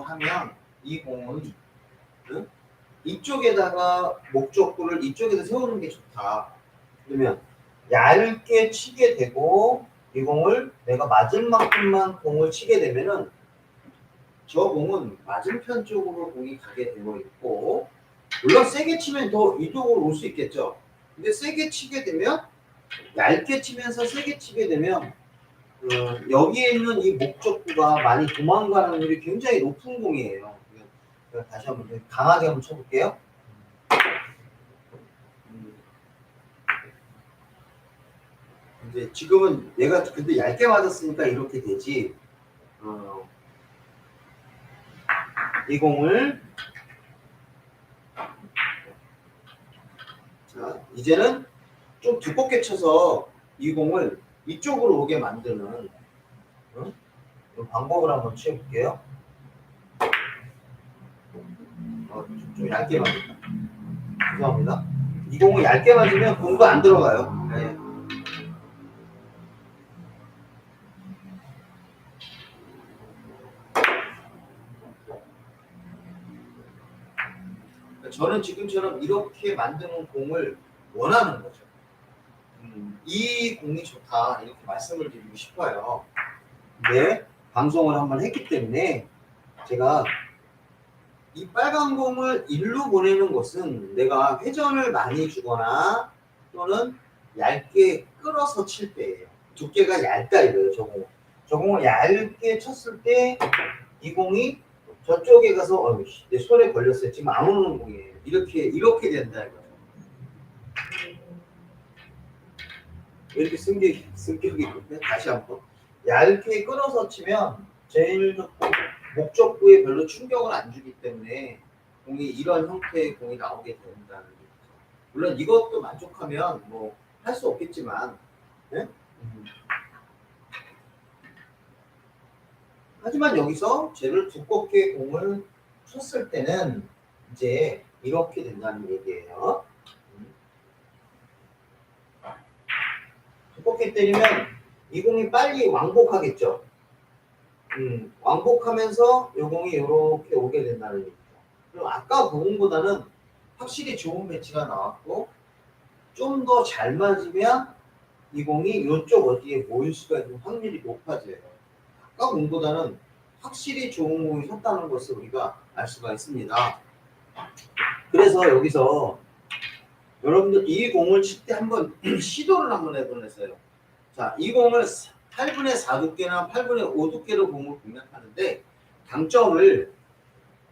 하면 이 공은 이쪽에다가 목적구를 이쪽에다 세우는 게 좋다. 그러면 얇게 치게 되고 이 공을 내가 맞을 만큼만 공을 치게 되면은 저 공은 맞은편 쪽으로 공이 가게 되어 있고, 물론 세게 치면 더 이쪽으로 올 수 있겠죠. 근데 세게 치게 되면, 얇게 치면서 세게 치게 되면 여기에 있는 이 목적구가 많이 도망가는 확률이 굉장히 높은 공이에요. 다시 한번 강하게 한번 쳐볼게요. 이제 지금은 얘가 근데 얇게 맞았으니까 이렇게 되지. 이 공을 자, 이제는 좀 두껍게 쳐서 이 공을 이쪽으로 오게 만드는 방법을 한번 취해볼게요. 좀 얇게 맞았다. 죄송합니다. 이 공을 얇게 맞으면 공도 안 들어가요. 네. 저는 지금처럼 이렇게 만드는 공을 원하는 거죠. 이 공이 좋다 이렇게 말씀을 드리고 싶어요. 근데 방송을 한번 했기 때문에 제가 이 빨간 공을 일로 보내는 것은 내가 회전을 많이 주거나 또는 얇게 끌어서 칠 때예요. 두께가 얇다 이거예요. 저 공을 얇게 쳤을 때 이 공이 저쪽에 가서 내 손에 걸렸어요. 지금 안 오는 공이에요. 이렇게 된다 이거예요. 왜 이렇게 승격이 있는데? 다시 한번 얇게 끌어서 치면 제일 좋고 목적구에 별로 충격을 안 주기 때문에 공이 이런 형태의 공이 나오게 된다는 거죠. 물론 이것도 만족하면 뭐 할 수 없겠지만, 네? 하지만 여기서 쟤를 두껍게 공을 쳤을 때는 이제 이렇게 된다는 얘기예요. 두껍게 때리면 이 공이 빨리 왕복하겠죠. 왕복하면서 이 공이 이렇게 오게 된다는 얘기죠. 그럼 아까 그 공보다는 확실히 좋은 배치가 나왔고 좀 더 잘 맞으면 이 공이 이쪽 어디에 모일 수가 있는 확률이 높아져요. 아까 공보다는 확실히 좋은 공이 섰다는 것을 우리가 알 수가 있습니다. 그래서 여기서 여러분들 이 공을 칠 때 한번 시도를 한번 해보세요. 자, 이 공을 8분의 4 두께나 8분의 5 두께로 공을 공략하는데 당점을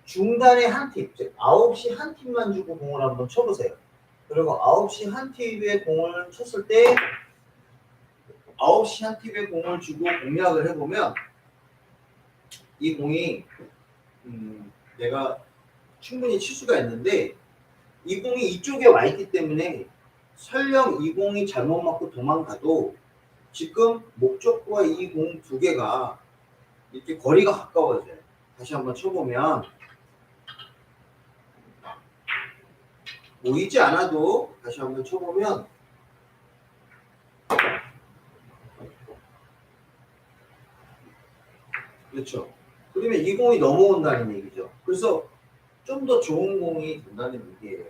중단에 한 팁, 즉 9시 한 팁만 주고 공을 한번 쳐보세요. 그리고 9시 한 팁에 공을 쳤을 때 9시 한 팁에 공을 주고 공략을 해보면 이 공이 내가 충분히 칠 수가 있는데 이 공이 이쪽에 와 있기 때문에 설령 이 공이 잘못 맞고 도망가도 지금 목적구와 이 공 두 개가 이렇게 거리가 가까워져요. 다시 한번 쳐보면 모이지 않아도 다시 한번 쳐보면 그렇죠. 그러면 이 공이 넘어온다는 얘기죠. 그래서 좀 더 좋은 공이 된다는 얘기예요.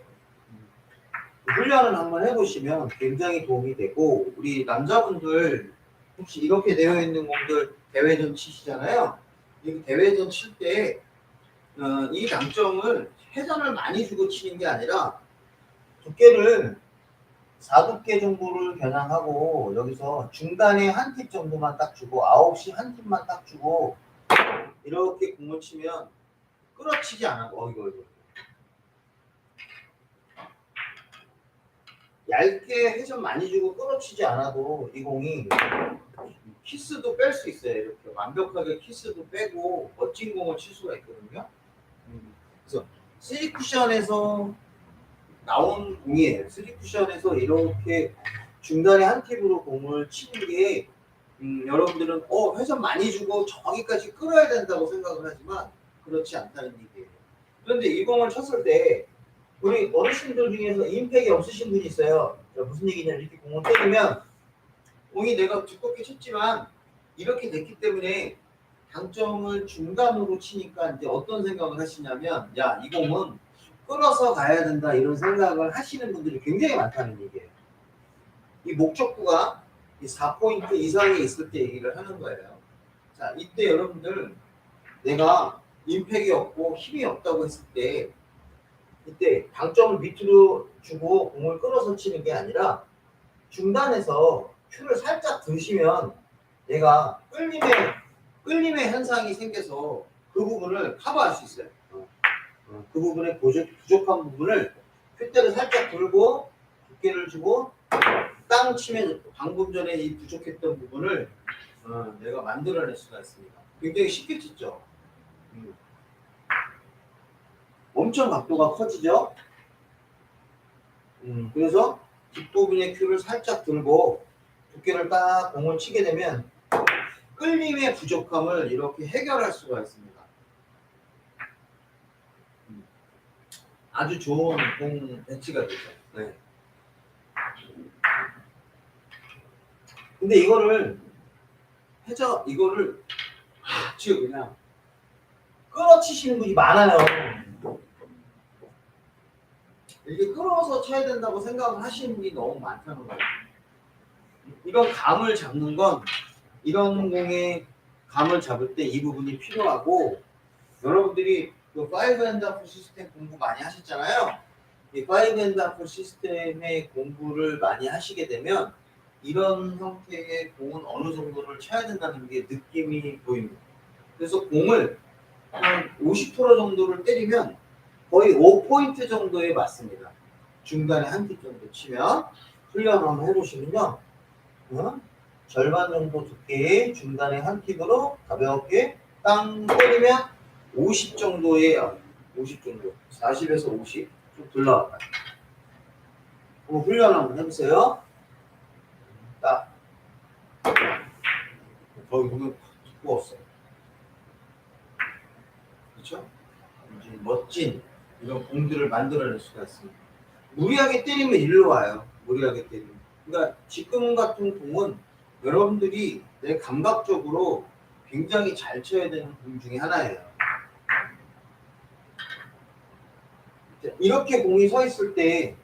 훈련을 한번 해보시면 굉장히 도움이 되고 우리 남자분들 혹시 이렇게 되어 있는 공들 대회전 치시잖아요. 이 대회전 칠 때 이 당점을 회전을 많이 주고 치는 게 아니라 두께를 4두께 정도를 겨냥하고 여기서 중단에 한 팁 정도만 딱 주고 9시 한 팁만 딱 주고 이렇게 공을 치면 끌어치지 않아도 이거 얇게 회전 많이 주고 끌어치지 않아도 이 공이 키스도 뺄 수 있어요. 이렇게 완벽하게 키스도 빼고 멋진 공을 칠 수가 있거든요. 그래서 3쿠션에서 나온 공이에요. 3쿠션에서 이렇게 중단에 한 팁으로 공을 치는 게 여러분들은 회전 많이 주고 저기까지 끌어야 된다고 생각을 하지만 그렇지 않다는 얘기예요. 그런데 이 공을 쳤을 때 우리 어르신들 중에서 임팩이 없으신 분이 있어요. 무슨 얘기냐면 이렇게 공을 때리면 공이 내가 두껍게 쳤지만 이렇게 됐기 때문에 당점을 중간으로 치니까 이제 어떤 생각을 하시냐면, 야, 이 공은 끌어서 가야 된다, 이런 생각을 하시는 분들이 굉장히 많다는 얘기예요. 이 목적구가 이 4포인트 이상에 있을 때 얘기를 하는 거예요. 자, 이때 여러분들 내가 임팩이 없고 힘이 없다고 했을 때 이때 당점을 밑으로 주고 공을 끌어서 치는 게 아니라 중단에서 큐를 살짝 드시면 얘가 끌림의 현상이 생겨서 그 부분을 커버할 수 있어요. 그 부분의 부족한 부분을 큐대를 살짝 들고 두께를 주고 땅 치면 방금 전에 이 부족했던 부분을 내가 만들어낼 수가 있습니다. 굉장히 쉽게 치죠. 엄청 각도가 커지죠. 그래서 뒷부분의 큐를 살짝 들고 두께를 딱 공을 치게 되면 끌림의 부족함을 이렇게 해결할 수가 있습니다. 아주 좋은 공 배치가 되죠. 네. 근데 이거를 지금 그냥 끌어치시는 분이 많아요. 이게 끌어서 쳐야 된다고 생각을 하시는 분이 너무 많다는 거예요. 이런 감을 잡는 건 이런 공의 감을 잡을 때 이 부분이 필요하고, 여러분들이 그 5&4 시스템 공부 많이 하셨잖아요. 이 5&4 시스템의 공부를 많이 하시게 되면 이런 형태의 공은 어느 정도를 쳐야 된다는 게 느낌이 보입니다. 그래서 공을 한 50% 정도를 때리면 거의 5포인트 정도에 맞습니다. 중간에 한 팁 정도 치면 훈련을 한번 해보시면요. 절반 정도 두께의 중간에 한 팁으로 가볍게 땅 때리면 50 정도의 50 정도, 40에서 50 좀 들러갈까요? 한번 훈련 한번 해보세요. 딱. 거의 보면 두꺼웠어요. 그렇죠? 멋진 이런 공들을 만들어낼 수가 있습니다. 무리하게 때리면 일로 와요. 무리하게 때리면. 그러니까 지금 같은 공은 여러분들이 내 감각적으로 굉장히 잘 쳐야 되는 공 중에 하나예요. 이렇게 공이 서 있을 때,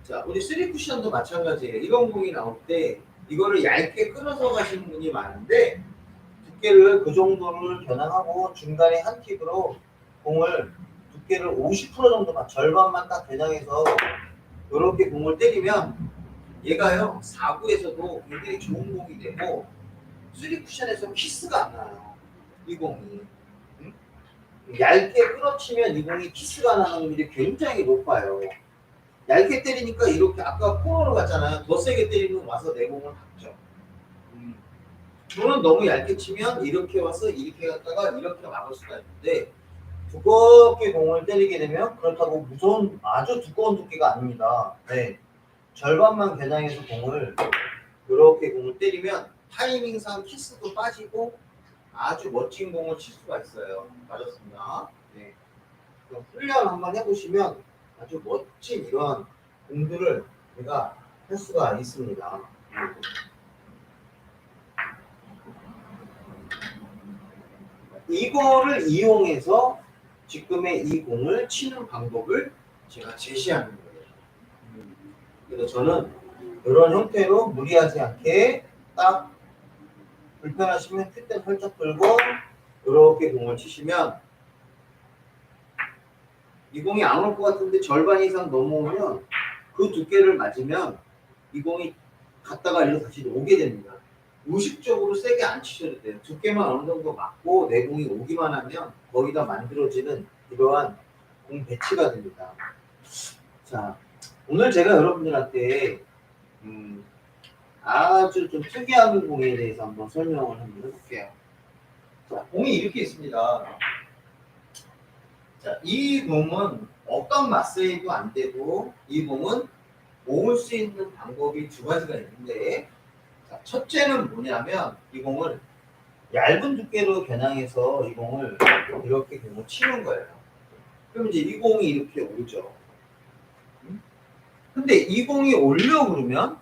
자, 우리 3쿠션도 마찬가지예요. 이런 공이 나올 때 이거를 얇게 끊어서 가시는 분이 많은데, 두께를 그 정도를 겨냥하고 중간에 한 팁으로 공을 두께를 50% 정도만, 절반만 딱 겨냥해서 이렇게 공을 때리면 얘가요 4구에서도 굉장히 좋은 공이 되고 3쿠션에서 키스가 안 나요. 이 공이 얇게 끌어치면 이 공이 키스가 나는 확률이 굉장히 높아요. 얇게 때리니까 이렇게 아까 코너로 갔잖아요. 더 세게 때리면 와서 내 공을 박죠. 저는 너무 얇게 치면 이렇게 와서 이렇게 갔다가 이렇게 막을 수가 있는데, 두껍게 공을 때리게 되면 그렇다고 무서운 아주 두꺼운 두께가 아닙니다. 네. 절반만 겨냥해서 공을 이렇게 공을 때리면 타이밍상 키스도 빠지고 아주 멋진 공을 칠 수가 있어요. 맞았습니다. 네. 그럼 훈련 한번 해보시면 아주 멋진 이런 공들을 우리가 할 수가 있습니다. 이거를 이용해서 지금의 이 공을 치는 방법을 제가 제시하는 거예요. 그래서 저는 이런 형태로 무리하지 않게 딱 불편하시면 큐대 살짝 들고 이렇게 공을 치시면 이 공이 안 올 것 같은데 절반 이상 넘어오면 그 두께를 맞으면 이 공이 갔다가 일로 다시 오게 됩니다. 무의식적으로 세게 안 치셔도 돼요. 두께만 어느 정도 맞고 내 공이 오기만 하면 거의 다 만들어지는 이러한 공 배치가 됩니다. 자, 오늘 제가 여러분들한테 아주 좀 특이한 공에 대해서 한번 설명을 한번 해볼게요. 자, 공이 이렇게 있습니다. 자, 이 공은 어떤 마세이도 안 되고 이 공은 모을 수 있는 방법이 두 가지가 있는데, 자, 첫째는 뭐냐면 이 공을 얇은 두께로 겨냥해서 이 공을 이렇게 공을 치는 거예요. 그럼 이제 이 공이 이렇게 오죠. 근데 이 공이 오려 그러면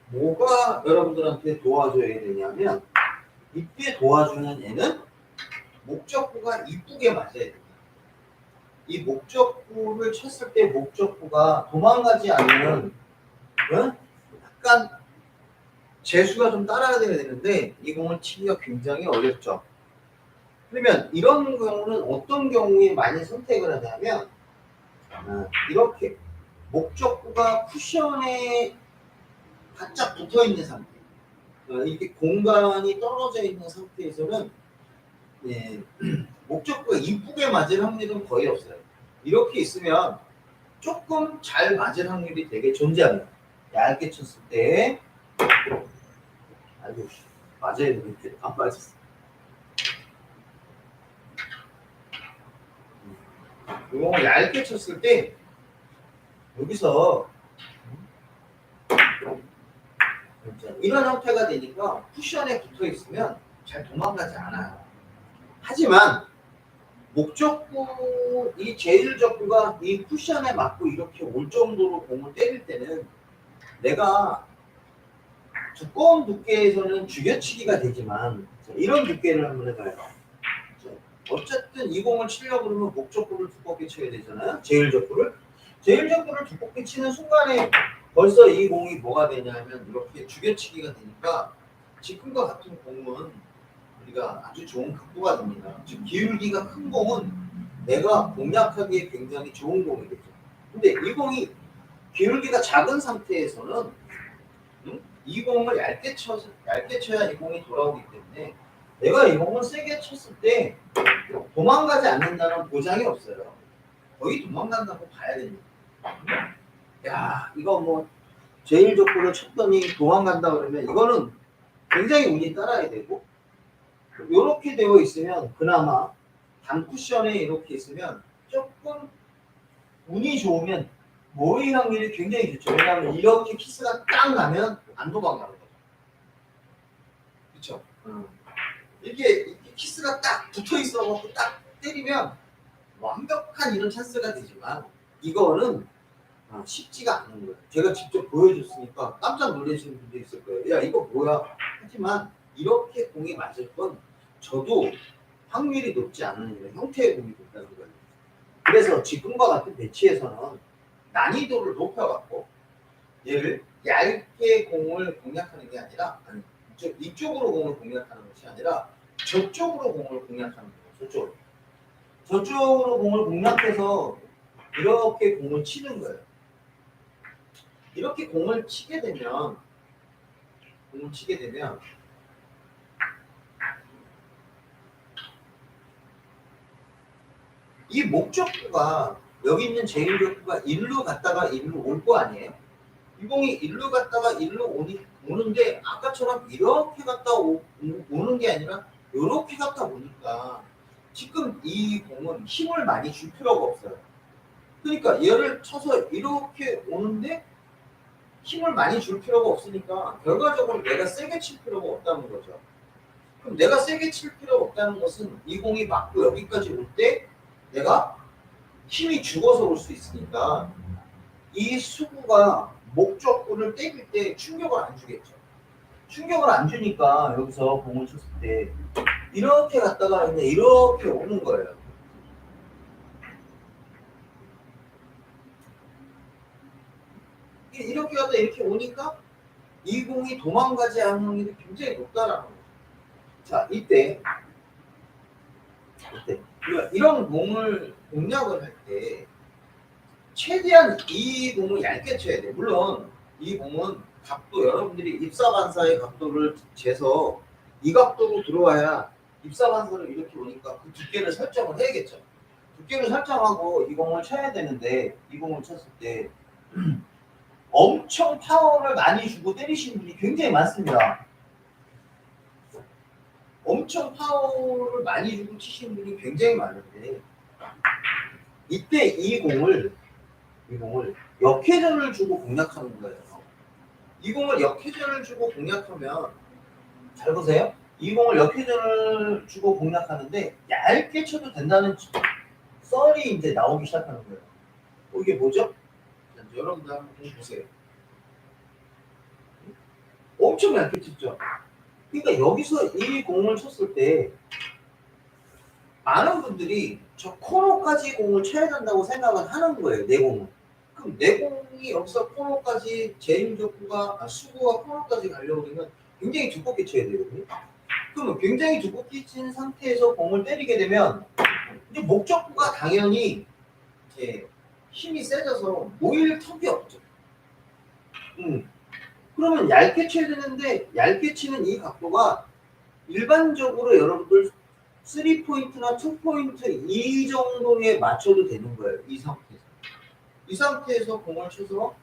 뭐가 여러분들한테 도와줘야 되냐면 이때 도와주는 애는 목적구가 이쁘게 맞아야 됩니다. 이 목적구를 쳤을 때 목적구가 도망가지 않는 약간 재수가 좀 따라야 되는데 이 공을 치기가 굉장히 어렵죠. 그러면 이런 경우는 어떤 경우에 많이 선택을 하냐면 이렇게 목적구가 쿠션에 바짝 붙어 있는 상태, 이렇게 공간이 떨어져 있는 상태에서는 목적구가 이쁘게 맞을 확률은 거의 없어요. 이렇게 있으면 조금 잘 맞을 확률이 되게 존재합니다. 얇게 쳤을 때 아이고 맞아야 되는데 안 맞았어. 이거 얇게 쳤을 때 여기서 이런 형태가 되니까 쿠션에 붙어 있으면 잘 도망가지 않아요. 하지만 목적구 이 제일적구가 이 쿠션에 맞고 이렇게 올 정도로 공을 때릴 때는 내가 두꺼운 두께에서는 죽여치기가 되지만 이런 두께를 한번 해봐요. 어쨌든 이 공을 치려고 그러면 목적구를 두껍게 쳐야 되잖아요. 제일적구를 두껍게 치는 순간에 벌써 이 공이 뭐가 되냐면 이렇게 죽여치기가 되니까 지금과 같은 공은 우리가 아주 좋은 각도가 됩니다. 즉 기울기가 큰 공은 내가 공략하기에 굉장히 좋은 공이겠죠. 근데 이 공이 기울기가 작은 상태에서는 이 공을 얇게 쳐야 이 공이 돌아오기 때문에 내가 이 공을 세게 쳤을 때 도망가지 않는다는 보장이 없어요. 거의 도망간다고 봐야 됩니다. 야, 이거 뭐 제일적구를 쳤더니 도망간다 그러면 이거는 굉장히 운이 따라야 되고 이렇게 되어 있으면 그나마 단쿠션에 이렇게 있으면 조금 운이 좋으면 모의 확률이 굉장히 좋죠. 왜냐하면 이렇게 키스가 딱 나면 안 도망가는 거죠. 그렇죠? 이렇게 키스가 딱 붙어 있어갖고 딱 때리면 완벽한 이런 찬스가 되지만 이거는 쉽지가 않은 거예요. 제가 직접 보여줬으니까 깜짝 놀라시는 분도 있을 거예요. 야 이거 뭐야? 하지만 이렇게 공이 맞을 건 저도 확률이 높지 않은 이런 형태의 공이 된다는 거예요. 그래서 지금과 같은 배치에서는 난이도를 높여갖고 얘를 얇게 공을 공략하는 게 아니라 이쪽으로 공을 공략하는 것이 아니라 저쪽으로 공을 공략하는 거예요. 저쪽으로 공을 공략해서 이렇게 공을 치는 거예요. 이렇게 공을 치게 되면 이 목적구가 여기 있는 제일적구가 일로 갔다가 일로 올 거 아니에요? 이 공이 일로 갔다가 일로 오는데 아까처럼 이렇게 갔다 오는 게 아니라 이렇게 갔다 오니까 지금 이 공은 힘을 많이 줄 필요가 없어요. 그러니까 얘를 쳐서 이렇게 오는데 힘을 많이 줄 필요가 없으니까 결과적으로 내가 세게 칠 필요가 없다는 거죠. 그럼 내가 세게 칠 필요가 없다는 것은 이 공이 맞고 여기까지 올 때 내가 힘이 죽어서 올 수 있으니까 이 수구가 목적구를 때릴 때 충격을 안 주겠죠. 충격을 안 주니까 여기서 공을 쳤을 때 이렇게 갔다가 그냥 이렇게 오는 거예요. 이렇게 가다 이렇게 오니까 이 공이 도망가지 않는 확률이 굉장히 높다라는 거죠. 자, 이때 이런 공을 공략을 할 때 최대한 이 공을 얇게 쳐야 돼. 물론 이 공은 각도 여러분들이 입사반사의 각도를 재서 이 각도로 들어와야 입사반사를 이렇게 오니까 그 두께를 설정을 해야겠죠. 두께를 설정하고 이 공을 쳐야 되는데 이 공을 쳤을 때 엄청 파워를 많이 주고 때리시는 분이 굉장히 많습니다. 엄청 파워를 많이 주고 치시는 분이 굉장히 많은데 이때 이 공을 역회전을 주고 공략하는 거예요. 이 공을 역회전을 주고 공략하면 잘 보세요. 이 공을 역회전을 주고 공략하는데 얇게 쳐도 된다는 썰이 이제 나오기 시작하는 거예요. 이게 뭐죠? 여러분들 한번 보세요. 엄청 얇게 쳤죠. 그러니까 여기서 이 공을 쳤을 때 많은 분들이 저 코너까지 공을 쳐야 된다고 생각을 하는 거예요. 내 공은. 그럼 내 공이 여기서 코너까지 수구가 코너까지 가려고 그러면 굉장히 두껍게 쳐야 되거든요. 그러면 굉장히 두껍게 친 상태에서 공을 때리게 되면 이제 목적구가 당연히 이제 힘이 세져서 모일 턱이 없죠. 그러면 얇게 쳐야 되는데 얇게 치는 이 각도가 일반적으로 여러분들 3포인트나 2포인트 이 정도에 맞춰도 되는 거예요. 이 상태에서. 이 상태에서 공을 쳐서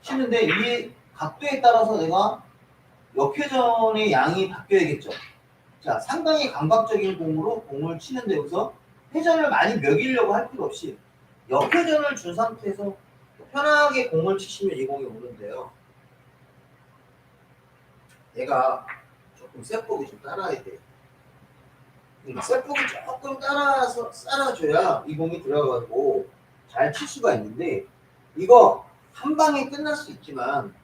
치는데 이 각도에 따라서 내가 역회전의 양이 바뀌어야겠죠. 자, 상당히 감각적인 공으로 공을 치는데 여기서 회전을 많이 먹이려고 할 필요 없이 역회전을 준 상태에서 편하게 공을 치시면 이 공이 오는데요. 내가 조금 셋복이 좀 따라야 돼요. 셋복이 조금 따라줘야 이 공이 들어가고 잘 칠 수가 있는데 이거 한 방에 끝날 수 있지만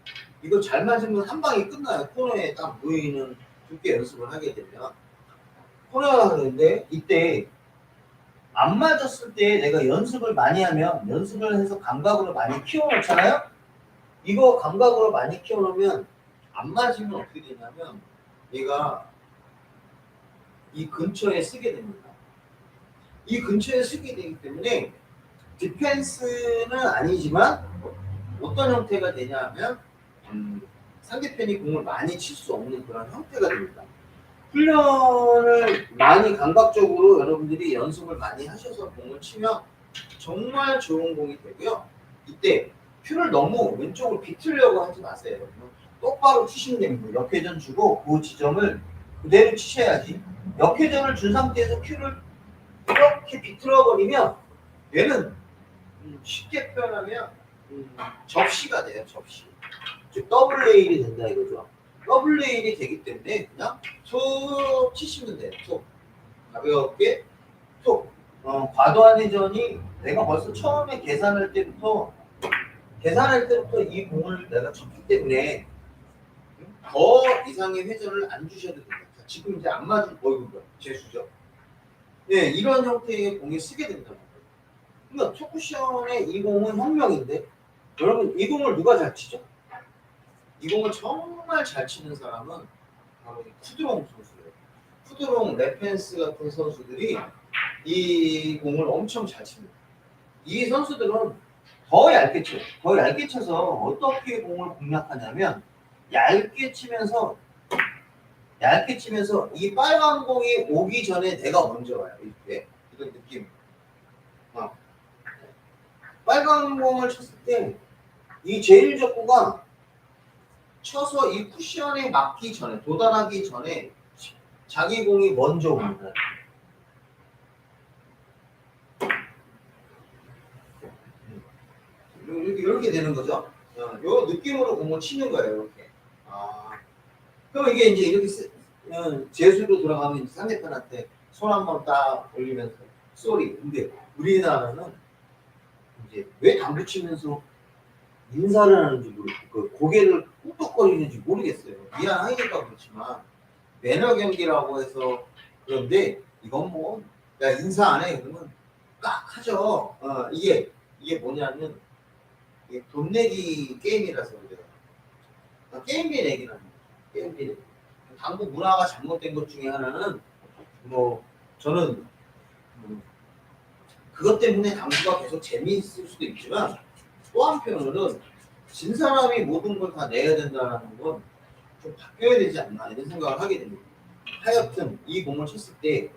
이거 잘 맞으면 한 방에 끝나요. 코너에 딱 모이는 두께 연습을 하게 되면 코너가 그러는데 이때 안 맞았을 때 내가 연습을 많이 하면 연습을 해서 감각으로 많이 키워놓잖아요. 이거 감각으로 많이 키워놓으면 안 맞으면 어떻게 되냐면 얘가 이 근처에 쓰게 됩니다. 이 근처에 쓰게 되기 때문에 디펜스는 아니지만 어떤 형태가 되냐면 상대편이 공을 많이 칠 수 없는 그런 형태가 됩니다. 훈련을 많이 감각적으로 여러분들이 연습을 많이 하셔서 공을 치면 정말 좋은 공이 되고요. 이때 큐를 너무 왼쪽으로 비틀려고 하지 마세요. 똑바로 치시면 됩니다. 역회전 주고 그 지점을 그대로 치셔야지. 역회전을 준 상태에서 큐를 이렇게 비틀어버리면 얘는 쉽게 표현하면 접시가 돼요. 접시. 즉 더블 레일이 된다 이거죠. 더블 레일이 되기 때문에 그냥 툭 치시면 돼요. 툭 가볍게 툭. 과도한 회전이 내가 벌써 처음에 계산할 때부터 이 공을 내가 쳤기 때문에 더 이상의 회전을 안 주셔도 됩니다. 지금 이제 안 맞은 거이고요. 재수죠. 네, 이런 형태의 공이 쓰게 된다. 그러니까 투쿠션의 이 공은 혁명인데 여러분 이 공을 누가 잘 치죠? 이 공을 정말 잘 치는 사람은 바로 푸드롱 선수예요. 푸드롱, 레펜스 같은 선수들이 이 공을 엄청 잘 칩니다. 이 선수들은 더 얇게 쳐요. 더 얇게 쳐서 어떻게 공을 공략하냐면 얇게 치면서 이 빨간 공이 오기 전에 내가 먼저 와요. 이렇게 이런 느낌. 빨간 공을 쳤을 때 이 제일적구가 쳐서 이 쿠션에 맞기 전에 도달하기 전에 자기 공이 먼저 옵니다. 이렇게 되는 거죠. 요 느낌으로 공을 치는 거예요. 이렇게. 그럼 이게 이제 이렇게 제수로 들어가면 상대편한테 손 한번 딱 올리면서 쏘리. 근데 우리나라는 이제 왜 당구 치면서 인사를 하는지 모르겠고 그 고개를 꾹꾹거리는지 모르겠어요. 미안하니까 그렇지만 매너 경기라고 해서 그런데 이건 뭐 야 인사 안 해 그러면 딱 하죠. 이게 뭐냐면 이게 돈 내기 게임이라서 그래요. 게임비 내기라는 거죠. 게임비 내기. 당구 문화가 잘못된 것 중에 하나는 뭐 저는 그것 때문에 당구가 계속 재미있을 수도 있지만 또 한편으로는 진 사람이 모든 걸 다 내야 된다는 건 좀 바뀌어야 되지 않나 이런 생각을 하게 됩니다. 하여튼 이 공을 쳤을 때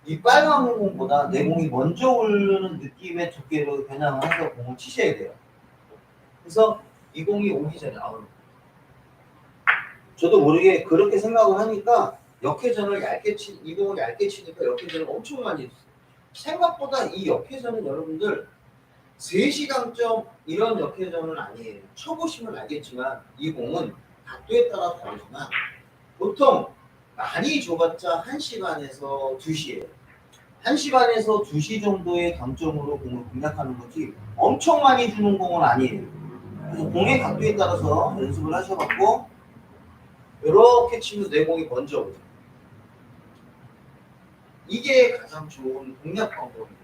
이 빨간 공보다 내 공이 먼저 오르는 느낌의 두께로 겨냥을 해서 공을 치셔야 돼요. 그래서 이 공이 오기 전에 저도 모르게 그렇게 생각을 하니까 역회전을 이 공을 얇게 치니까 역회전을 엄청 많이 했어요. 생각보다 이 역회전은 여러분들 3시 강점 이런 역회전은 아니에요. 쳐보시면 알겠지만 이 공은 각도에 따라 다르지만 보통 많이 줘봤자 1시 반에서 2시예요. 1시 반에서 2시 정도의 강점으로 공을 공략하는 거지 엄청 많이 주는 공은 아니에요. 그래서 공의 각도에 따라서 연습을 하셔갖고 이렇게 치면 내 공이 먼저 오죠. 이게 가장 좋은 공략 방법이에요.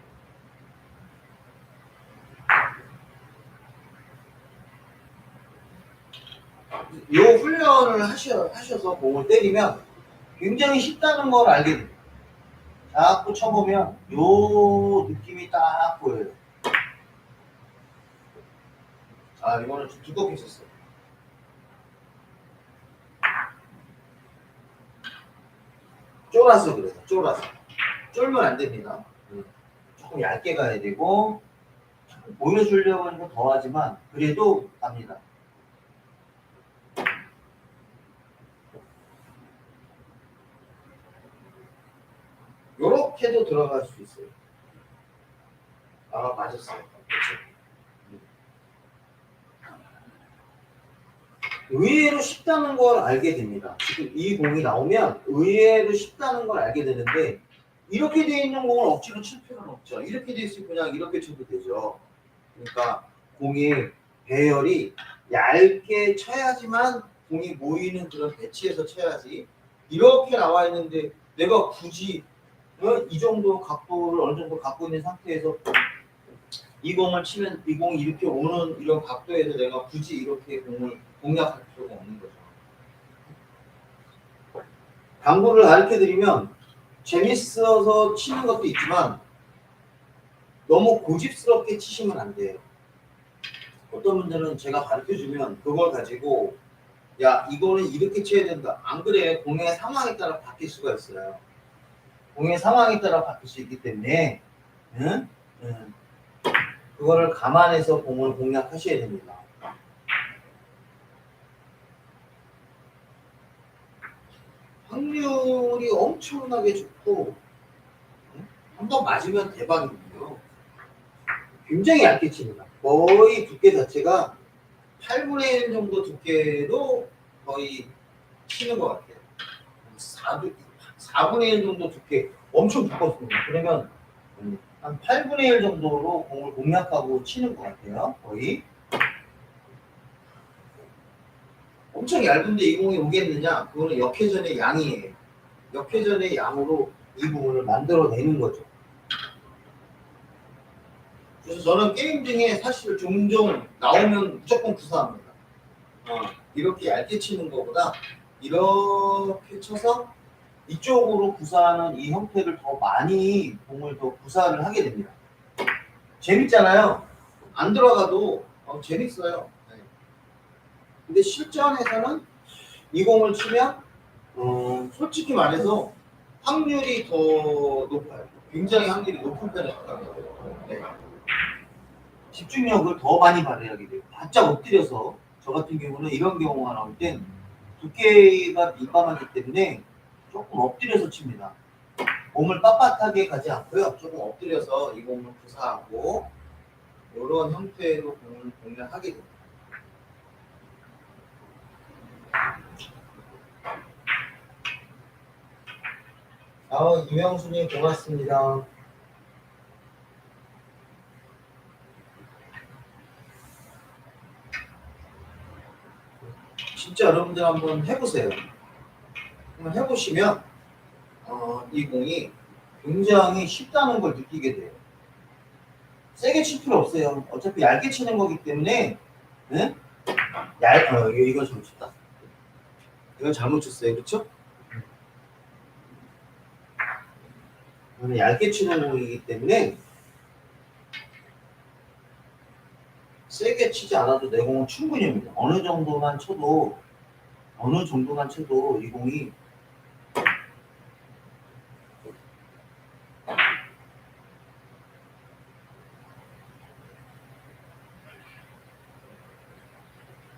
이 훈련을 하셔서 공을 때리면 굉장히 쉽다는 걸 알게 돼요. 자꾸 쳐보면 요 느낌이 딱 보여요. 자, 이거는 좀 두껍게 쳤어요. 쫄아서 그래요. 쫄아서. 쫄면 안 됩니다. 조금 얇게 가야 되고 보여주려고 하는 건 더하지만 그래도 갑니다. 요렇게도 들어갈 수 있어요. 아, 맞았어요. 그렇죠. 의외로 쉽다는 걸 알게 됩니다. 지금 이 공이 나오면 의외로 쉽다는 걸 알게 되는데 이렇게 돼 있는 공을 억지로 칠 필요는 없죠. 이렇게 돼 있으면 그냥 이렇게 쳐도 되죠. 그러니까 공이 배열이 얇게 쳐야지만 공이 모이는 그런 배치에서 쳐야지 이렇게 나와 있는데 내가 굳이 이 정도 각도를 어느 정도 갖고 있는 상태에서 이 공을 치면 이 공이 이렇게 오는 이런 각도에서 내가 굳이 이렇게 공을 공략할 필요가 없는 거죠. 당구를 가르쳐 드리면 재밌어서 치는 것도 있지만 너무 고집스럽게 치시면 안 돼요. 어떤 분들은 제가 가르쳐 주면 그걸 가지고 야 이거는 이렇게 쳐야 된다. 안 그래 공의 상황에 따라 바뀔 수가 있어요. 공의 상황에 따라 바뀔 수 있기 때문에 응? 그거를 감안해서 공을 공략하셔야 됩니다. 확률이 엄청나게 좋고 한번 맞으면 대박이고요. 굉장히 얇게 칩니다. 거의 두께 자체가 8분의 1 정도 두께로 거의 치는 것 같아요. 4분의 1 정도 두께 엄청 두껍습니다. 그러면 한 8분의 1 정도로 공을 공략하고 치는 것 같아요. 거의. 엄청 얇은데 이 공이 오겠느냐? 그거는 역회전의 양이에요. 역회전의 양으로 이 부분을 만들어내는 거죠. 그래서 저는 게임 중에 사실 종종 나오면 무조건 구사합니다. 이렇게 얇게 치는 것보다 이렇게 쳐서 이쪽으로 구사하는 이 형태를 더 많이 공을 더 구사를 하게 됩니다. 재밌잖아요. 안 들어가도 재밌어요. 네. 근데 실전에서는 이 공을 치면 솔직히 말해서 확률이 더 높아요. 굉장히 확률이 높은 편에 가까워요. 네. 집중력을 더 많이 발휘하게 돼요. 바짝 엎드려서 저 같은 경우는 이런 경우가 나올 땐 두께가 민감하기 때문에 조금 엎드려서 칩니다. 몸을 빳빳하게 가지 않고요. 조금 엎드려서 이 공을 구사하고 이런 형태로 공을 공략하게 됩니다. 이명수님 고맙습니다. 진짜 여러분들 한번 해보세요. 한번 해보시면 이 공이 굉장히 쉽다는 걸 느끼게 돼요. 세게 칠 필요 없어요. 어차피 얇게 치는 거기 때문에 네? 이거 잘못 쳤다. 이건 잘못 쳤어요. 그렇죠? 이거는 얇게 치는 공이기 때문에 세게 치지 않아도 내 공은 충분히 옵니다. 어느 정도만 쳐도 이 공이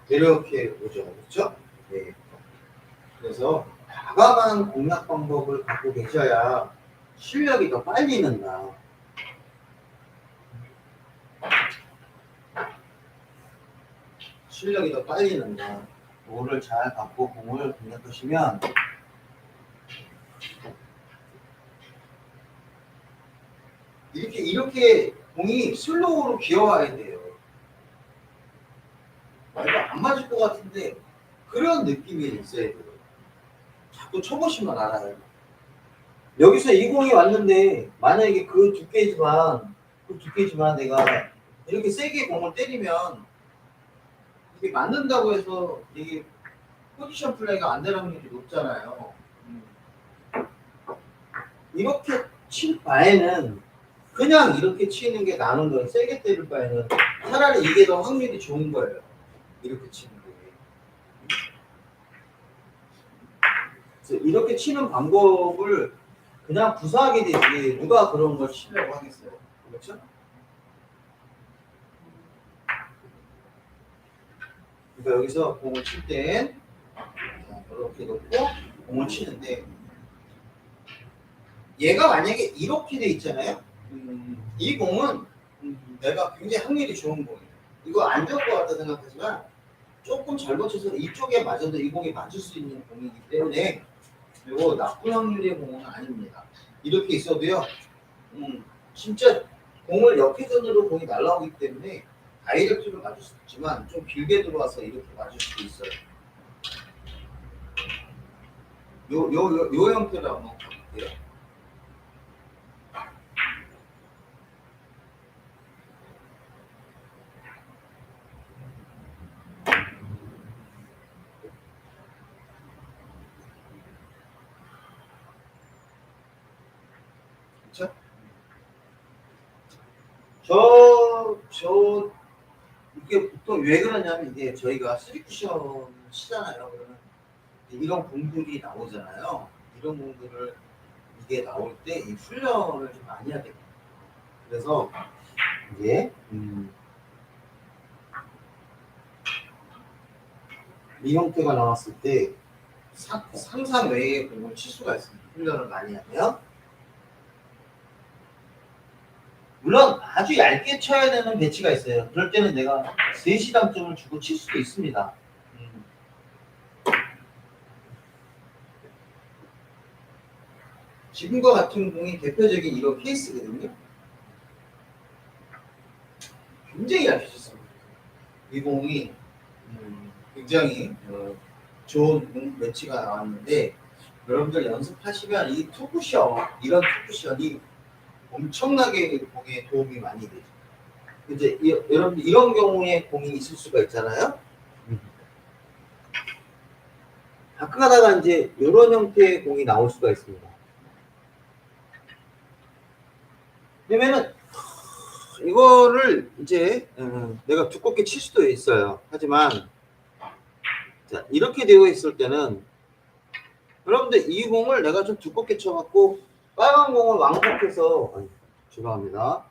이렇게 오죠. 그렇죠? 네. 그래서 과감한 공략 방법을 갖고 계셔야 실력이 더 빨리 는다. 실력이 더 빨리 는다. 이거를 잘 갖고 공을 공략하시면 이렇게 공이 슬로우로 기어와야 돼요. 말도 안 맞을 것 같은데 그런 느낌이 있어야 돼요. 자꾸 쳐보시면 알아요. 여기서 이 공이 왔는데 만약에 그 두께지만 내가 이렇게 세게 공을 때리면 이게 맞는다고 해서 이게 포지션 플레이가 안 되는 확률이 높잖아요. 이렇게 칠 바에는 그냥 이렇게 치는 게 나은 거예요. 세게 때릴 바에는 차라리 이게 더 확률이 좋은 거예요. 이렇게 치는 게. 그래서 이렇게 치는 방법을 그냥 구사하게 되지 누가 그런 걸 치려고 하겠어요. 그렇죠? 그러니까 여기서 공을 칠 때 이렇게 놓고 공을 치는데 얘가 만약에 이렇게 돼 있잖아요. 이 공은 내가 굉장히 확률이 좋은 공이에요. 이거 안 좋을 것 같다 생각하지만 조금 잘못 쳐서 이쪽에 맞아도 이 공이 맞을 수 있는 공이기 때문에 이거 나쁜 확률의 공은 아닙니다. 이렇게 있어도요. 진짜 공을 역회전으로 공이 날아오기 때문에 다이렉트로 맞을 수 있지만 좀 길게 들어와서 이렇게 맞을 수도 있어요. 요 형태로 한번 볼게요. 그렇죠? 이게 보통 왜 그러냐면 이게 저희가 3쿠션 치잖아요. 그러면 이런 공들이 나오잖아요. 이런 공들을 이게 나올 때 이 훈련을 좀 많이 해야 됩니다. 그래서 이게 이 형태가 나왔을 때 상상 외의 공을 칠 수가 있습니다. 훈련을 많이 하면. 물론 아주 얇게 쳐야 되는 배치가 있어요. 그럴 때는 내가 3시당점을 주고 칠 수도 있습니다. 지금과 같은 공이 대표적인 이런 케이스거든요. 굉장히 얇게 쳤습니다. 이 공이 굉장히 좋은 공 배치가 나왔는데 여러분들 연습하시면 이 투쿠션, 이런 투쿠션이 엄청나게 공에 도움이 많이 되죠. 이제 여러분들 이런 경우에 공이 있을 수가 있잖아요. 가끔 가다가 이제 이런 형태의 공이 나올 수가 있습니다. 왜냐면은 이거를 이제 내가 두껍게 칠 수도 있어요. 하지만 자, 이렇게 되어 있을 때는 여러분들 이 공을 내가 좀 두껍게 쳐갖고 빨간 공을 왕복해서 죄송합니다.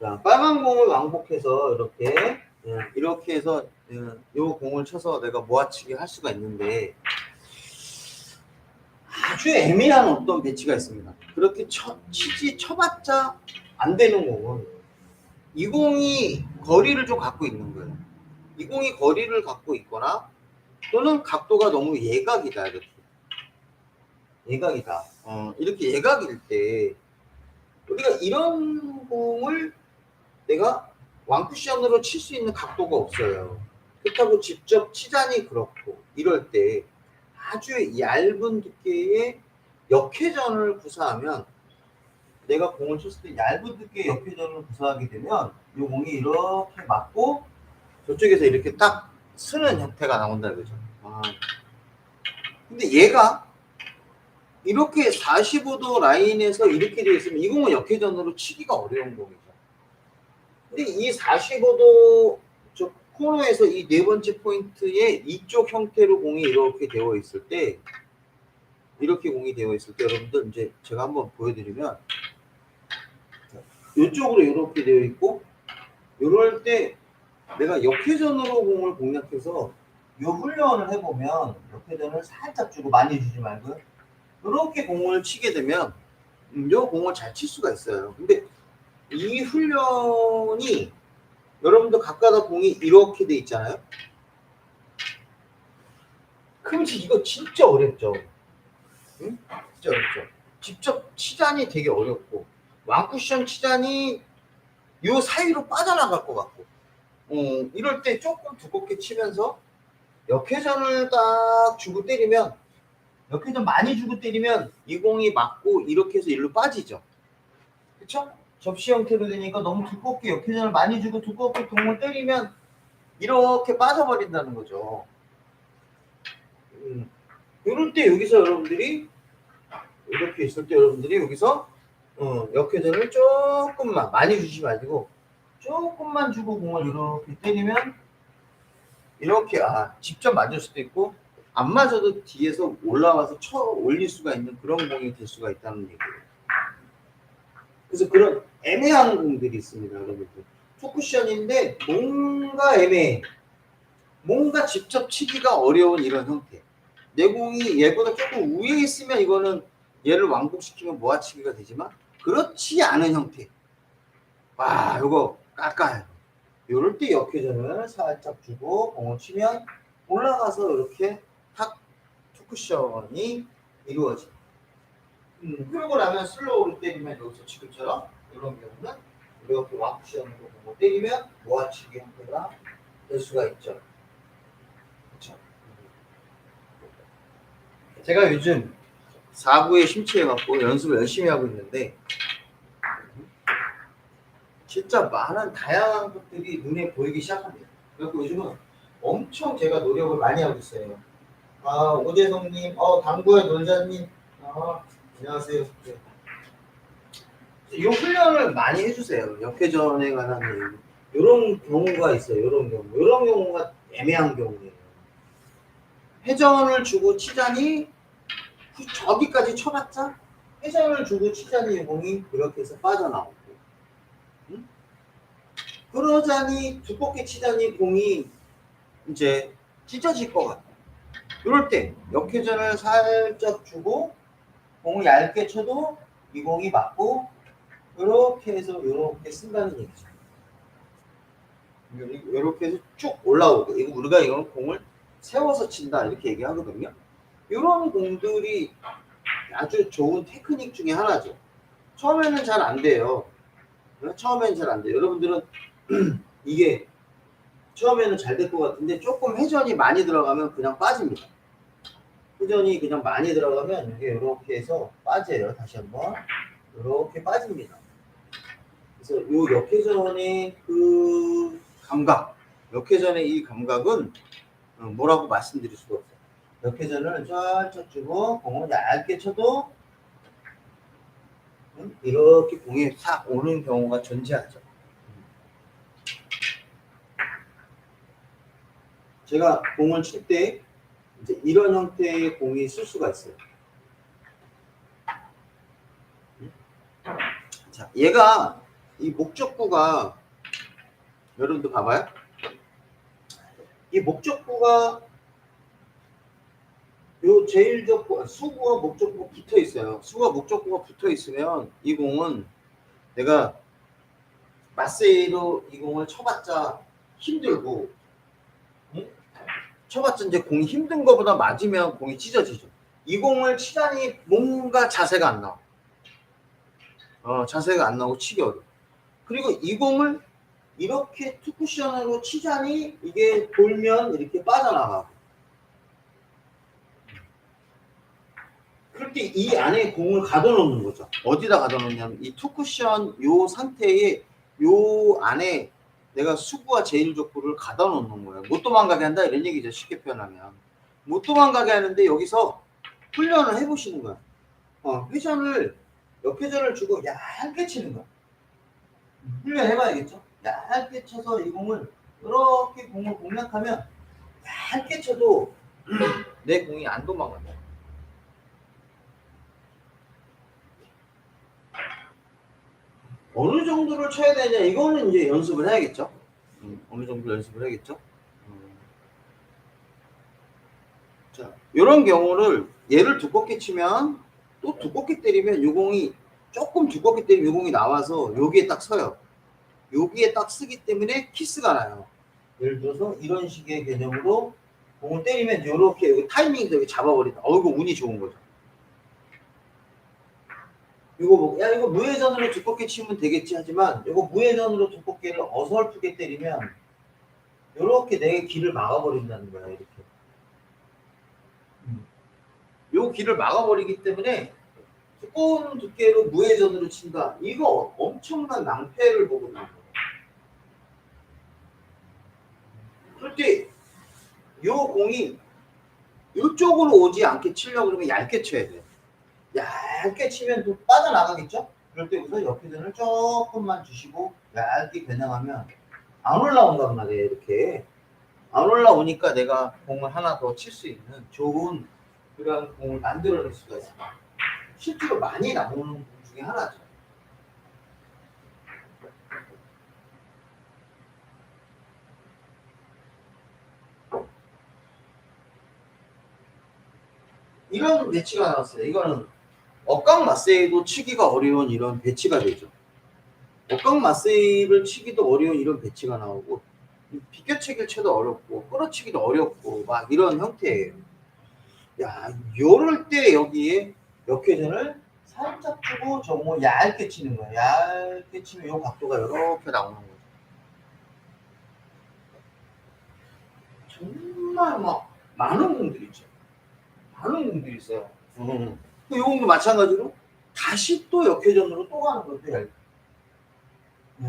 자, 빨간 공을 왕복해서 이렇게 해서 이 공을 쳐서 내가 모아치기 할 수가 있는데 아주 애매한 어떤 배치가 있습니다. 그렇게 쳐봤자 안 되는 공은 이 공이 거리를 좀 갖고 있는 거예요. 이 공이 거리를 갖고 있거나 또는 각도가 너무 예각이다. 이렇게 예각이다. 이렇게 예각일 때 우리가 이런 공을 내가 왕쿠션으로 칠 수 있는 각도가 없어요. 그렇다고 직접 치자니 그렇고 이럴 때 아주 얇은 두께의 역회전을 구사하면 내가 공을 쳤을 때 얇은 두께의 역회전을 구사하게 되면 이 공이 이렇게 맞고 저쪽에서 이렇게 딱 쓰는 형태가 나온다 그죠. 근데 얘가 이렇게 45도 라인에서 이렇게 되어 있으면 이 공은 역회전으로 치기가 어려운 공이죠. 근데 이 45도 저 코너에서 이 네 번째 포인트에 이쪽 형태로 공이 이렇게 되어 있을 때 여러분들 이제 제가 한번 보여드리면 이쪽으로 이렇게 되어 있고 이럴 때 내가 역회전으로 공을 공략해서 이 훈련을 해보면 역회전을 살짝 주고 많이 주지 말고요. 이렇게 공을 치게 되면 이 공을 잘 칠 수가 있어요. 근데 이 훈련이 여러분들 각가다 공이 이렇게 돼 있잖아요. 그럼 이거 진짜 어렵죠. 응? 진짜 어렵죠. 직접 치자니 되게 어렵고 왕쿠션 치자니 요 사이로 빠져나갈 것 같고 이럴 때 조금 두껍게 치면서 역회전을 딱 주고 때리면, 역회전 많이 주고 때리면 이 공이 맞고 이렇게 해서 일로 빠지죠. 그쵸? 접시 형태로 되니까 너무 두껍게 역회전을 많이 주고 두껍게 공을 때리면 이렇게 빠져버린다는 거죠. 이럴 때 여기서 여러분들이 이렇게 있을 때 여러분들이 여기서 역회전을 조금만 많이 주지 마시고 조금만 주고 공을 이렇게 때리면 이렇게 직접 맞을 수도 있고 안 맞아도 뒤에서 올라와서 쳐 올릴 수가 있는 그런 공이 될 수가 있다는 얘기예요. 그래서 그런 애매한 공들이 있습니다, 여러분들. 투쿠션인데 뭔가 애매해. 뭔가 직접 치기가 어려운 이런 형태. 내 공이 얘보다 조금 위에 있으면 이거는 얘를 왕복시키면 모아치기가 되지만 그렇지 않은 형태. 와, 이거 깎아요. 이럴 때 역회전을 살짝 주고 공을 치면 올라가서 이렇게 탁 투쿠션이 이루어져. 그러고 나면 슬로우로 때리면 여기서 지금처럼 이런 경우는 이렇게 왕쿠션으로 공을 때리면 모아치기 형태가 될 수가 있죠. 그렇죠. 제가 요즘 4구에 심취해갖고 연습을 열심히 하고 있는데 진짜 많은 다양한 것들이 눈에 보이기 시작합니다. 그래서 요즘은 엄청 제가 노력을 많이 하고 있어요. 오재성님, 당구의 놀자님, 안녕하세요. 네. 이 훈련을 많이 해주세요. 역회전에 관한 이런 경우가 있어요. 이런 경우가 애매한 경우예요. 회전을 주고 치자니 저기까지 쳐봤자 회전을 주고 치자니 공이 그렇게 해서 빠져나오고 그러자니 두껍게 치자니 공이 이제 찢어질 것 같아. 이럴 때 역회전을 살짝 주고 공을 얇게 쳐도 이 공이 맞고 이렇게 해서 이렇게 쓴다는 얘기죠. 이렇게 해서 쭉 올라오고 이거 우리가 이런 공을 세워서 친다 이렇게 얘기하거든요. 이런 공들이 아주 좋은 테크닉 중에 하나죠. 처음에는 잘 안 돼요. 처음에는 잘 안 돼요. 여러분들은 이게 처음에는 잘 될 것 같은데 조금 회전이 많이 들어가면 그냥 빠집니다. 회전이 그냥 많이 들어가면 이게 이렇게 해서 빠져요. 다시 한번 이렇게 빠집니다. 그래서 이 역회전의 그 감각, 역회전의 이 감각은 뭐라고 말씀드릴 수가 없어요. 역회전을 쫙쫙 주고 공을 얇게 쳐도 이렇게 공이 싹 오는 경우가 존재하죠. 제가 공을 칠 때 이제 이런 형태의 공이 쓸 수가 있어요. 자, 얘가 이 목적구가 여러분들 봐봐요. 이 목적구가 요 제일적구 수구와 목적구가 붙어 있어요. 수구와 목적구가 붙어 있으면 이 공은 내가 마세이로 이 공을 쳐봤자 힘들고 쳐봤자 이제 공이 힘든 것보다 맞으면 공이 찢어지죠. 이 공을 치자니 뭔가 자세가 안 나와. 자세가 안 나오고 치기 어려워. 그리고 이 공을 이렇게 투쿠션으로 치자니 이게 돌면 이렇게 빠져나가고. 그럴 때 이 안에 공을 가둬놓는 거죠. 어디다 가둬놓냐면 이 투쿠션 요 상태에 요 안에 내가 수구와 제일족구를 가둬놓는 거예요. 못 도망가게 한다 이런 얘기죠. 쉽게 표현하면. 못 도망가게 하는데 여기서 훈련을 해보시는 거야. 회전을 역회전을 주고 얇게 치는 거야. 훈련해봐야겠죠. 얇게 쳐서 이 공을 이렇게 공을 공략하면 얇게 쳐도 내 공이 안 도망간다. 어느 정도를 쳐야 되냐 이거는 이제 연습을 해야겠죠. 어느 정도 연습을 해야겠죠. 자, 이런 경우를 얘를 두껍게 치면 또 두껍게 때리면 이 공이 조금 두껍게 때리면 이 공이 나와서 여기에 딱 서요. 여기에 딱 쓰기 때문에 키스가 나요. 예를 들어서 이런 식의 개념으로 공을 때리면 이렇게 여기 타이밍에서 여기 잡아버린다. 이거 운이 좋은 거죠. 이거 이거 무회전으로 두껍게 치면 되겠지 하지만 이거 무회전으로 두껍게를 어설프게 때리면 이렇게 내 길을 막아버린다는 거야. 이렇게 요 길을 막아버리기 때문에 두꺼운 두께로 무회전으로 친다. 이거 엄청난 낭패를 보거든요. 그럴 요 공이 이쪽으로 오지 않게 치려고 그러면 얇게 쳐야 돼요. 얇게 치면 또 빠져나가겠죠? 그럴 때 우선 옆회전을 조금만 주시고 얇게 겨냥하면 안 올라온단 말이에요. 이렇게 안 올라오니까 내가 공을 하나 더 칠 수 있는 좋은 그런 공을 만들어낼 수가 있습니다. 실제로 많이 나오는 공 중에 하나죠. 이런 배치가 나왔어요. 이거는 억각 마세이도 치기가 어려운 이런 배치가 되죠. 억각 마세이를 치기도 어려운 이런 배치가 나오고 비껴치기를 쳐도 어렵고 끌어치기도 어렵고 막 이런 형태예요. 야, 요럴 때 여기에 역회전을 살짝 주고 저거 얇게 치는 거예요. 얇게 치면 요 각도가 이렇게 나오는 거죠. 정말 막 많은 공들이 있죠. 많은 공들이 있어요. 요 공도 마찬가지로 다시 또 역회전으로 또 가는 거예요.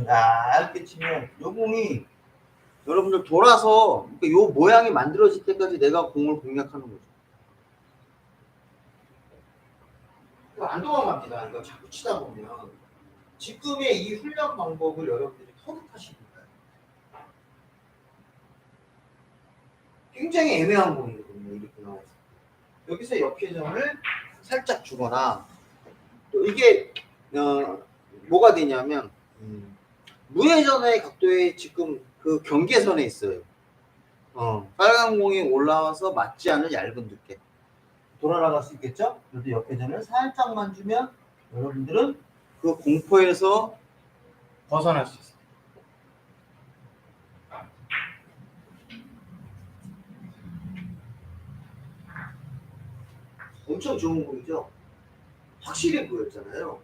얇게 치면 요 공이 여러분들 돌아서 그러니까 요 모양이 만들어질 때까지 내가 공을 공략하는 거죠. 이거 안 도망갑니다. 이거 자꾸 치다 보면 지금의 이 훈련 방법을 여러분들이 터득하십니까? 굉장히 애매한 공이거든요. 이렇게 나와서 여기서 역회전을 살짝 주거나 또 이게 뭐가 되냐면 무회전의 각도에 지금 그 경계선에 있어요. 빨간 공이 올라와서 맞지 않을 얇은 두께 돌아나갈 수 있겠죠? 그래도 역회전을 살짝만 주면 여러분들은 그 공포에서 벗어날 수 있어요. 엄청 좋은 공이죠? 확실히 보였잖아요.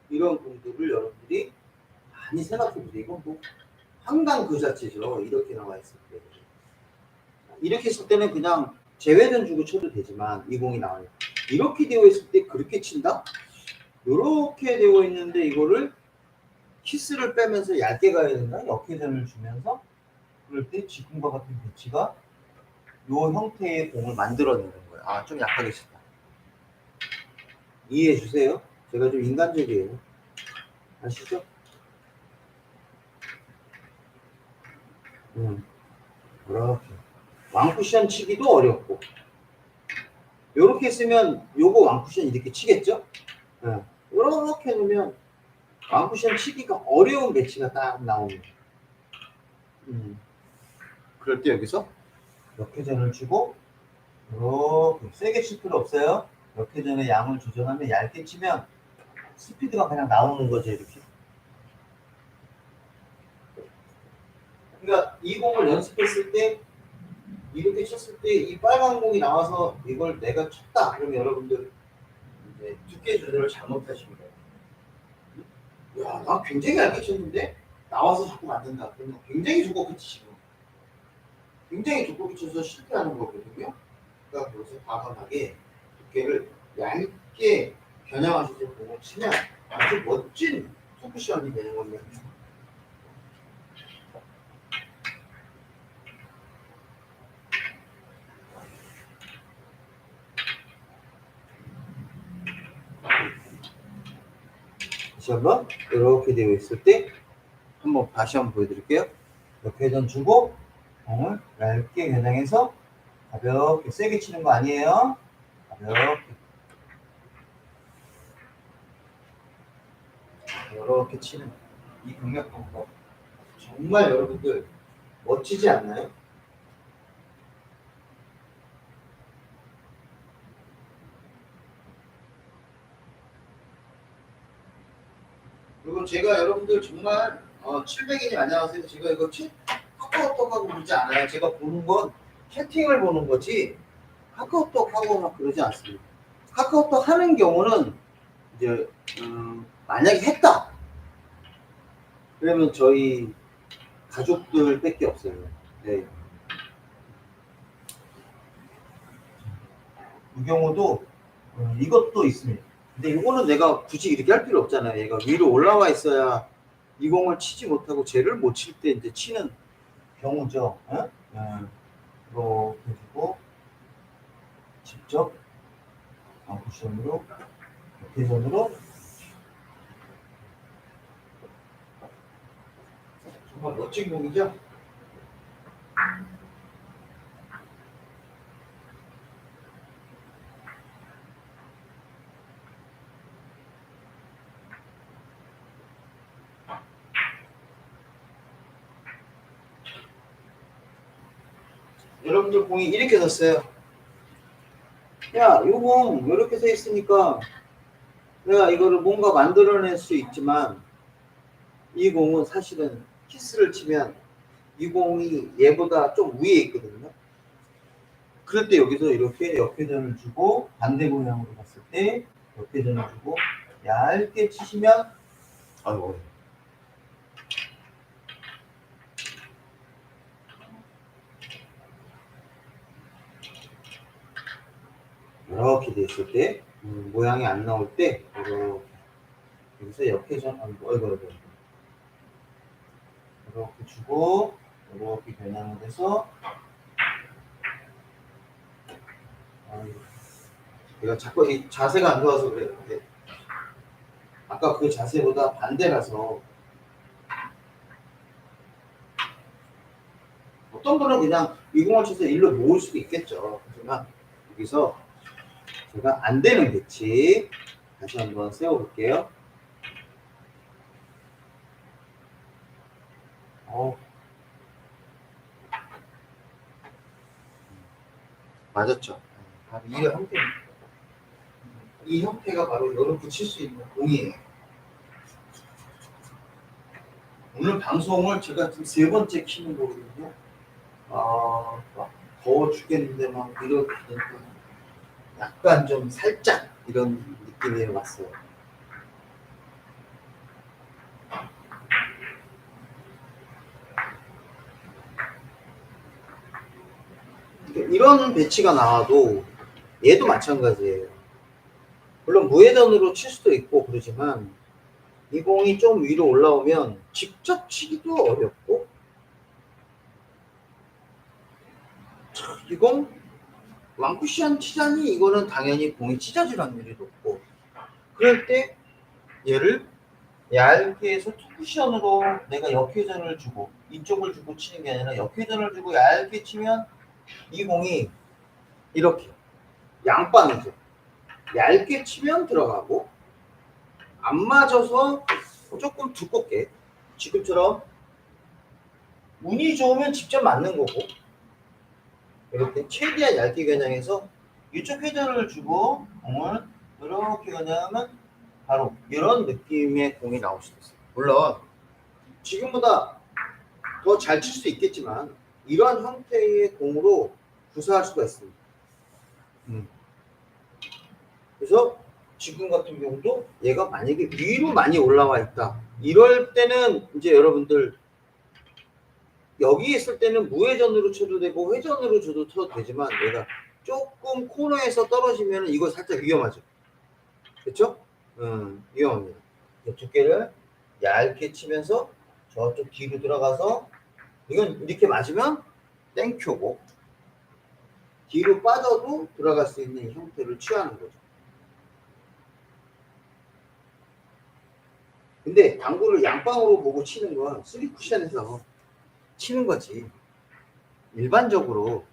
이런 공들을 여러분들이 많이 생각해보세요. 이건 뭐 한강 그 자체죠. 이렇게 나와 있을 때. 이렇게 했을 때는 그냥 제외전 주고 쳐도 되지만 이 공이 나와요. 이렇게 되어 있을 때 그렇게 친다? 이렇게 되어 있는데 이거를 키스를 빼면서 얇게 가야 된다? 역회전을 주면서 그럴 때 지금과 같은 배치가 이 형태의 공을 만들어내는 거예요. 아, 좀 약하게 쳤다. 이해해 주세요. 제가 좀 인간적이에요. 아시죠? 이렇게 왕쿠션 치기도 어렵고 이렇게 했으면 요거 왕쿠션 이렇게 치겠죠? 이렇게 놓으면 왕쿠션 치기가 어려운 배치가 딱 나옵니다. 그럴 때 여기서 역회전을 주고 이렇게 세게 칠 필요 없어요. 역회전의 양을 조절하면 얇게 치면 스피드가 그냥 나오는 거죠. 이렇게. 그러니까 이 공을 연습했을 때 이렇게 쳤을 때 이 빨간 공이 나와서 이걸 내가 쳤다. 그러면 여러분들 이제 두께 조절을 잘못하십니다. 야, 나 굉장히 얇게 쳤는데 나와서 자꾸 맞는다. 그러면 굉장히 두껍게 치시고 굉장히 두껍게 쳐서 실패하는 거거든요. 그러니까 그것을 과감하게 두께를 얇게 겨냥하셔서 공을 치면 아주 멋진 투쿠션이 되는 겁니다. 다시 한번 이렇게 되어 있을 때 한번 다시 한번 보여드릴게요. 역회전 주고 공을 얇게 겨냥해서 가볍게 세게 치는 거 아니에요. 가볍게 이렇게 치는 이 공략 방법 정말 여러분들 멋지지 않나요? 그리고 제가 여러분들 정말 700인이 안녕하세요. 제가 이거 카카오톡하고 그러지 않아요. 제가 보는 건 채팅을 보는 거지 카카오톡하고 막 그러지 않습니다. 카카오톡 하는 경우는 이제 만약에 했다 그러면 저희 가족들밖에 없어요. 네. 그 경우도 이것도 있습니다. 근데 이거는 내가 굳이 이렇게 할 필요 없잖아요. 얘가 위로 올라와 있어야 이 공을 치지 못하고 쟤를 못 칠 때 이제 치는 경우죠. 어? 이렇게 해주고 직접 쿠션으로 대전으로 정말 멋진 공이죠. 여러분들 공이 이렇게 섰어요. 야, 이 공 이렇게 서 있으니까 내가 이거를 뭔가 만들어낼 수 있지만 이 공은 사실은 키스를 치면 이 공이 얘보다 좀 위에 있거든요. 그럴 때 여기서 이렇게 역회전을 주고 반대 방향으로 갔을 때 역회전을 주고 얇게 치시면 아이고 이렇게 됐을 때 모양이 안 나올 때 이렇게 여기서 역회전 아이고 이렇게 주고 이렇게 변형을 해서 내가 자꾸 이 자세가 안 좋아서 그래. 근데 아까 그 자세보다 반대라서 어떤 분은 그냥 이 공을 쳐서 일로 모을 수도 있겠죠. 하지만 여기서 제가 안 되는 배치 다시 한번 세워볼게요. 맞았죠. 바로 이 형태입니다. 이 형태가 바로 이렇게 칠 수 있는 공이에요. 오늘 방송을 제가 지금 세 번째 키는 거거든요. 막 더워 죽겠는데 막 이렇게 되니까 약간 좀 살짝 이런 느낌이 왔어요. 이런 배치가 나와도 얘도 마찬가지예요. 물론 무회전으로 칠 수도 있고 그러지만 이 공이 좀 위로 올라오면 직접 치기도 어렵고 이건 왕쿠션 치자니 이거는 당연히 공이 찢어질 확률이 높고 그럴 때 얘를 얇게 해서 투쿠션으로 내가 역회전을 주고 이쪽을 주고 치는 게 아니라 역회전을 주고 얇게 치면 이 공이 이렇게 양방이죠. 얇게 치면 들어가고 안 맞아서 조금 두껍게 지금처럼 운이 좋으면 직접 맞는 거고 이렇게 최대한 얇게 겨냥해서 이쪽 회전을 주고 공을 이렇게 겨냥하면 바로 이런 느낌의 공이 나올 수도 있어요. 물론 지금보다 더 잘 칠 수 있겠지만 이러한 형태의 공으로 구사할 수가 있습니다. 그래서 지금 같은 경우도 얘가 만약에 위로 많이 올라와 있다. 이럴 때는 이제 여러분들 여기 있을 때는 무회전으로 쳐도 되고 회전으로 쳐도 되지만 얘가 조금 코너에서 떨어지면 이거 살짝 위험하죠. 그렇죠? 위험합니다. 두께를 얇게 치면서 저쪽 뒤로 들어가서 이건 이렇게 맞으면 땡큐고 뒤로 빠져도 들어갈 수 있는 형태를 취하는 거죠. 근데 당구를 양방으로 보고 치는 건 3쿠션에서 치는 거지. 일반적으로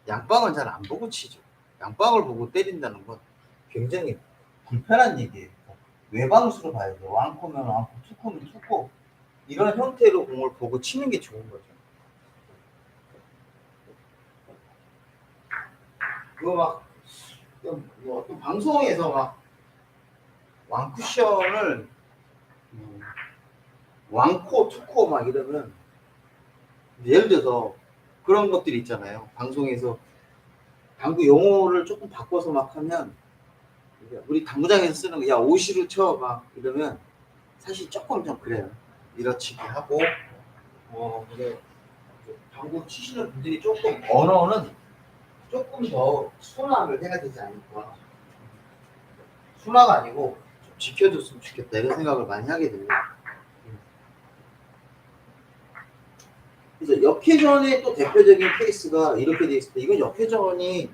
양방은 잘 안 보고 치죠. 양방을 보고 때린다는 건 굉장히 불편한 얘기예요. 외방수로 봐야 돼요. 왕코면 왕코, 투코면 투코. 이런 형태로 공을 보고 치는 게 좋은 거죠. 그거 막, 뭐 어떤 방송에서 막 왕쿠션을 왕코, 투코 막 이러면 예를 들어서 그런 것들이 있잖아요. 방송에서 당구 용어를 조금 바꿔서 막 하면 우리 당구장에서 쓰는 거, 야, 오시로 쳐 막 이러면 사실 조금 좀 그래요. 밀어치기 하고, 근데 당구 치시는 분들이 조금 언어는 조금 더 순화를 해야 되지 않을까. 순화가 아니고 좀 지켜줬으면 좋겠다 이런 생각을 많이 하게 됩니다. 그래서 역회전의 또 대표적인 케이스가 이렇게 돼 있을 때 이건 역회전이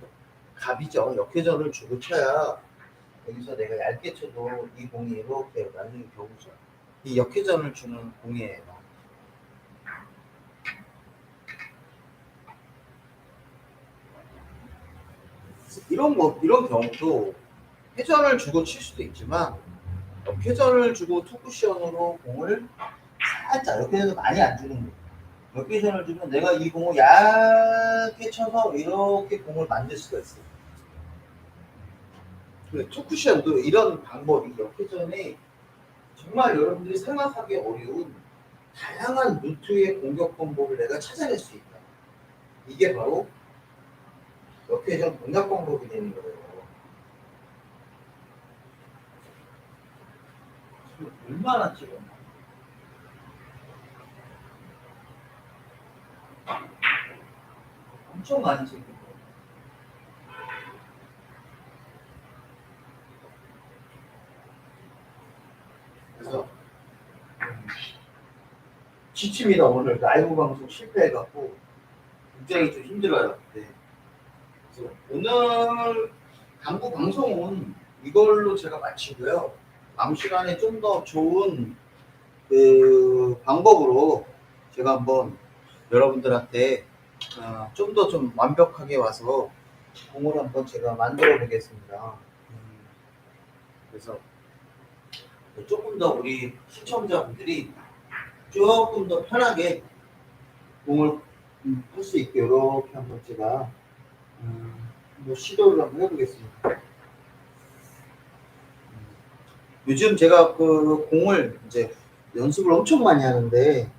갑이죠. 역회전을 주고 쳐야 여기서 내가 얇게 쳐도 이 공이 이렇게 맞는 경우죠. 이 역회전을 주는 공이에요. 이런 경우도 회전을 주고 칠 수도 있지만 역회전을 주고 투쿠션으로 공을 살짝 역회전을 많이 안 주는 거예요. 역회전을 주면 내가 이 공을 얇게 쳐서 이렇게 공을 만들 수가 있어요. 투쿠션도 이런 방법이 역회전에 정말 여러분들이 생각하기 어려운 다양한 루트의 공격 방법을 내가 찾아낼 수 있다. 이게 바로 역회전 공략 방법이 되는 거예요. 얼마나 찍었나? 엄청 많이 찍은 거예요. 그래서 지칩니다. 오늘 라이브 방송 실패해갖고 굉장히 좀 힘들어요. 네. 그래서 오늘 당구 방송은 이걸로 제가 마치고요. 다음 시간에 좀 더 좋은 그 방법으로 제가 한번 여러분들한테 좀 더 좀 완벽하게 와서 공을 한번 제가 만들어 보겠습니다. 그래서 조금 더 우리 시청자분들이 조금 더 편하게 공을 할 수 있게 이렇게 한번 제가 뭐 시도를 한번 해보겠습니다. 요즘 제가 그 공을 이제 연습을 엄청 많이 하는데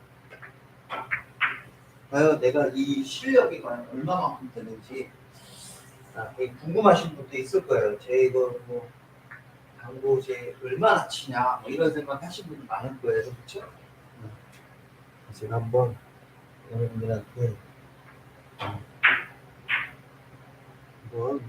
과연 내가 이 실력이 과연 얼마만큼 되는지 궁금하신 분도 있을 거예요. 제 이거 뭐 당구 제 얼마나 치냐 뭐 이런 생각 하시는 분이 많을 거예요. 그렇죠? 제가 한번 여러분들한테 한번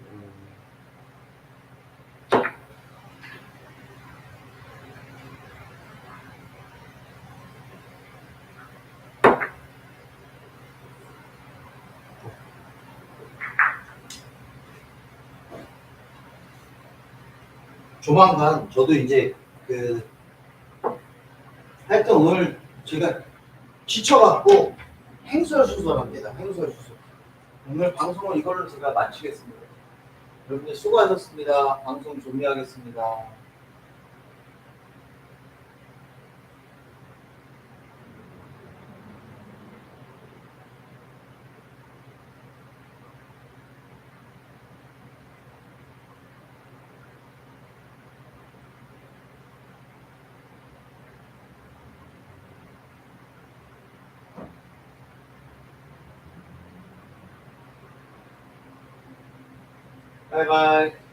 조만간 저도 이제 그 하여튼 오늘 제가 지쳐갖고 행설수설합니다. 행설수설. 오늘 방송은 이걸로 제가 마치겠습니다. 여러분들 수고하셨습니다. 방송 종료하겠습니다. 바이바이.